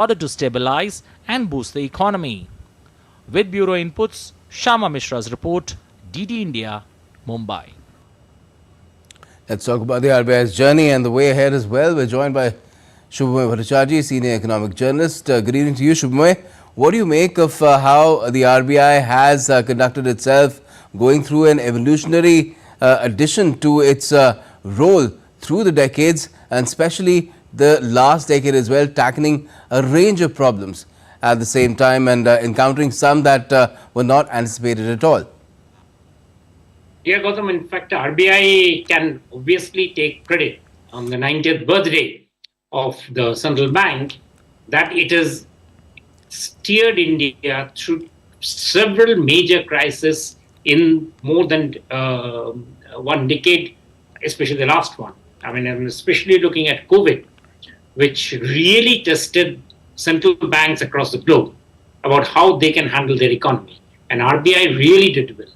order to stabilize and boost the economy. With bureau inputs, Shama Mishra's report, DD India, Mumbai. Let's talk about the RBI's journey and the way ahead as well. We're joined by Shubhamoy Bhattacharjee, Senior Economic Journalist. Good evening to you, Shubhamoy. What do you make of how the RBI has conducted itself, going through an evolutionary addition to its role through the decades, and especially the last decade as well, tackling a range of problems at the same time and encountering some that were not anticipated at all? Yeah, Gautam, in fact, RBI can obviously take credit on the 90th birthday of the central bank that it has steered India through several major crises in more than 1 decade, especially the last one. I mean, I'm especially looking at COVID, which really tested central banks across the globe about how they can handle their economy. And RBI really did well.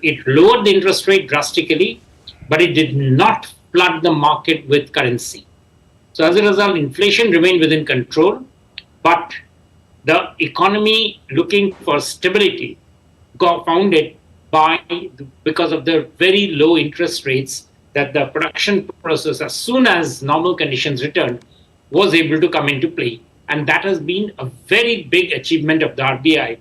It lowered the interest rate drastically, but it did not flood the market with currency. So as a result, inflation remained within control, but the economy looking for stability got founded because of the very low interest rates that the production process, as soon as normal conditions returned, was able to come into play. And that has been a very big achievement of the RBI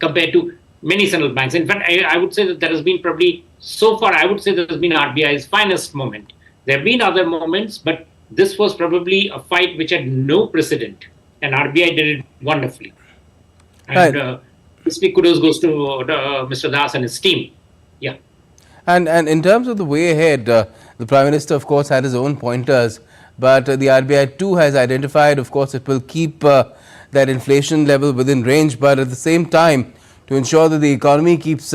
compared to many central banks. In fact, I would say that there has been probably, so far, I would say that has been RBI's finest moment. There have been other moments, but this was probably a fight which had no precedent. And RBI did it wonderfully. And Right. kudos goes to Mr. Das and his team. Yeah. And in terms of the way ahead, the Prime Minister, of course, had his own pointers, but the RBI too has identified, of course, it will keep that inflation level within range, but at the same time, to ensure that the economy keeps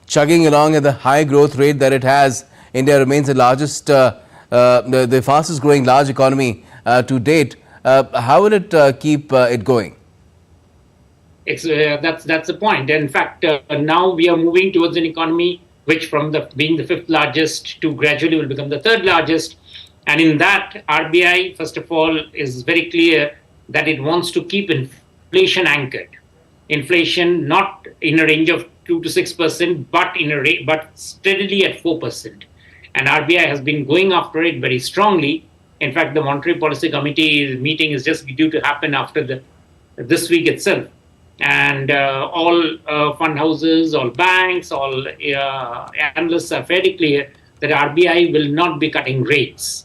chugging along at the high growth rate that it has, India remains the largest, the fastest growing large economy to date. How will it keep it going? That's the point. In fact, now we are moving towards an economy which, from being the 5th largest to gradually will become the 3rd largest. And in that, RBI, first of all, is very clear that it wants to keep inflation anchored. Inflation not in a range of 2 to 6%, but steadily at 4%. And RBI has been going after it very strongly. In fact, the Monetary Policy Committee meeting is just due to happen after this week itself. And all fund houses, all banks, all analysts are fairly clear that RBI will not be cutting rates,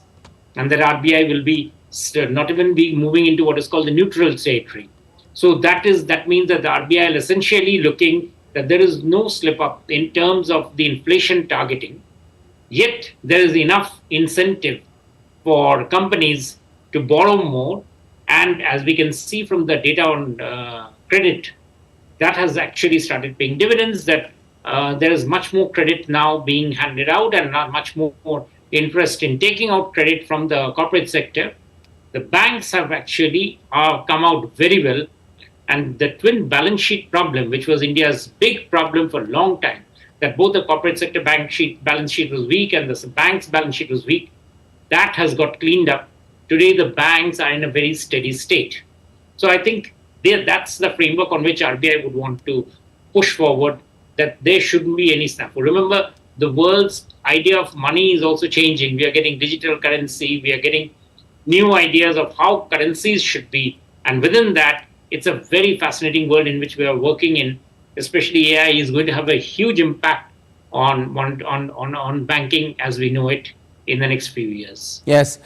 and that RBI will be not even be moving into what is called the neutral territory. So that means that the RBI is essentially looking that there is no slip up in terms of the inflation targeting. Yet there is enough incentive for companies to borrow more, and as we can see from the data on credit, that has actually started paying dividends, that there is much more credit now being handed out and not much more interest in taking out credit from the corporate sector. The banks have actually come out very well, and the twin balance sheet problem, which was India's big problem for a long time, that both the corporate sector balance sheet was weak and the bank's balance sheet was weak, that has got cleaned up. Today, the banks are in a very steady state. So I think that's the framework on which RBI would want to push forward, that there shouldn't be any snafu. Remember, the world's idea of money is also changing. We are getting digital currency. We are getting new ideas of how currencies should be. And within that, it's a very fascinating world in which we are working in. Especially AI is going to have a huge impact on banking as we know it in the next few years. Yes.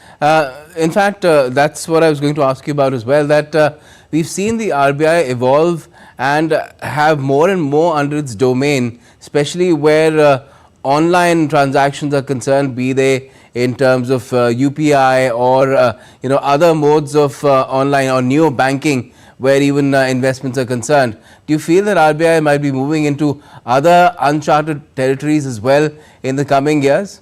In fact, that's what I was going to ask you about as well, that we've seen the RBI evolve and have more and more under its domain, especially where online transactions are concerned, be they in terms of UPI or other modes of online or neo banking, where even investments are concerned. Do you feel that RBI might be moving into other uncharted territories as well in the coming years?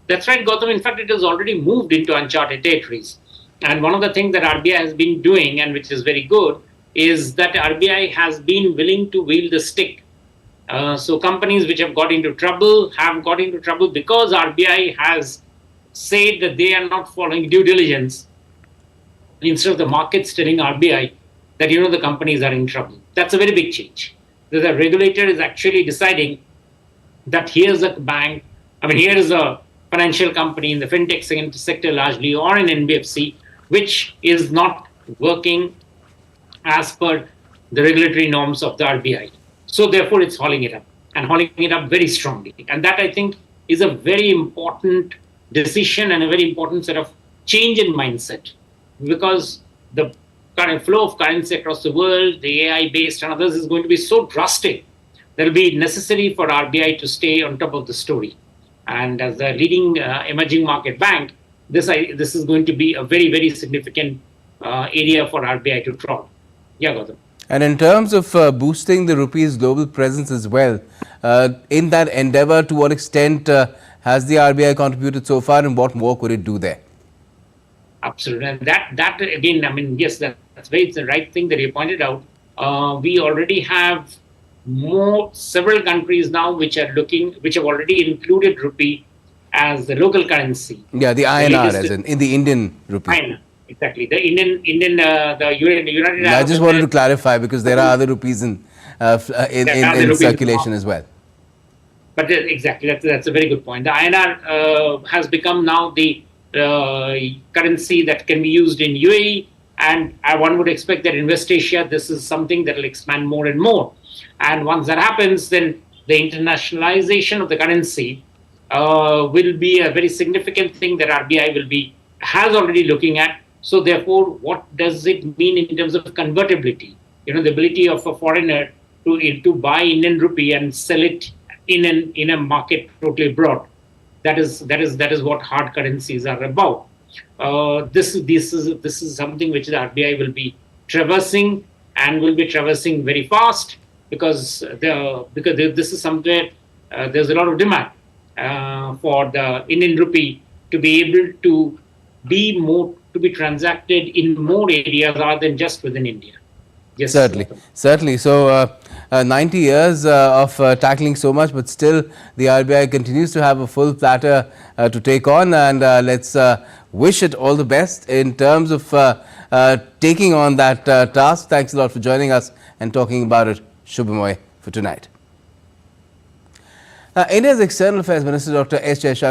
That's right, Gautam. In fact, it has already moved into uncharted territories. And one of the things that RBI has been doing, and which is very good, is that RBI has been willing to wield the stick. So companies which have got into trouble because RBI has said that they are not following due diligence. instead of the markets telling RBI that, the companies are in trouble. That's a very big change. The regulator is actually deciding that here's a bank, here is a financial company in the fintech sector largely, or an NBFC, which is not working as per the regulatory norms of the RBI. So therefore, it's hauling it up, and hauling it up very strongly. And that, I think, is a very important decision and a very important sort of change in mindset, because the current flow of currency across the world, the AI-based and others, is going to be so drastic that it will be necessary for RBI to stay on top of the story. And as the leading emerging market bank, this is going to be a very, very significant area for RBI to trod. Yeah, Gautam. And in terms of boosting the rupee's global presence as well, in that endeavor, to what extent has the RBI contributed so far, and what more could it do there? Absolutely. And that again, yes, that's the right thing that you pointed out. We already have several countries now which have already included rupee as the local currency. Yeah, the INR, as in the Indian rupee. INR, exactly. The United I just wanted to clarify, because there are other rupees in circulation as well. But exactly, that's a very good point. The INR has become now the currency that can be used in UAE, and one would expect that in West Asia, this is something that will expand more and more. And once that happens, then the internationalization of the currency will be a very significant thing that RBI has already looking at. So therefore, what does it mean in terms of convertibility? The ability of a foreigner to buy Indian rupee and sell it in a market totally abroad. That is what hard currencies are about. This is something which the RBI will be traversing, and will be traversing very fast, because this is somewhere there's a lot of demand for the Indian rupee to be able to be transacted in more areas other than just within India. Yes, certainly. So 90 years of tackling so much, but still the RBI continues to have a full platter to take on, and let's wish it all the best in terms of taking on that task. Thanks a lot for joining us and talking about it, Shubhamoy, for tonight. India's External Affairs Minister Dr. S. Jaishankar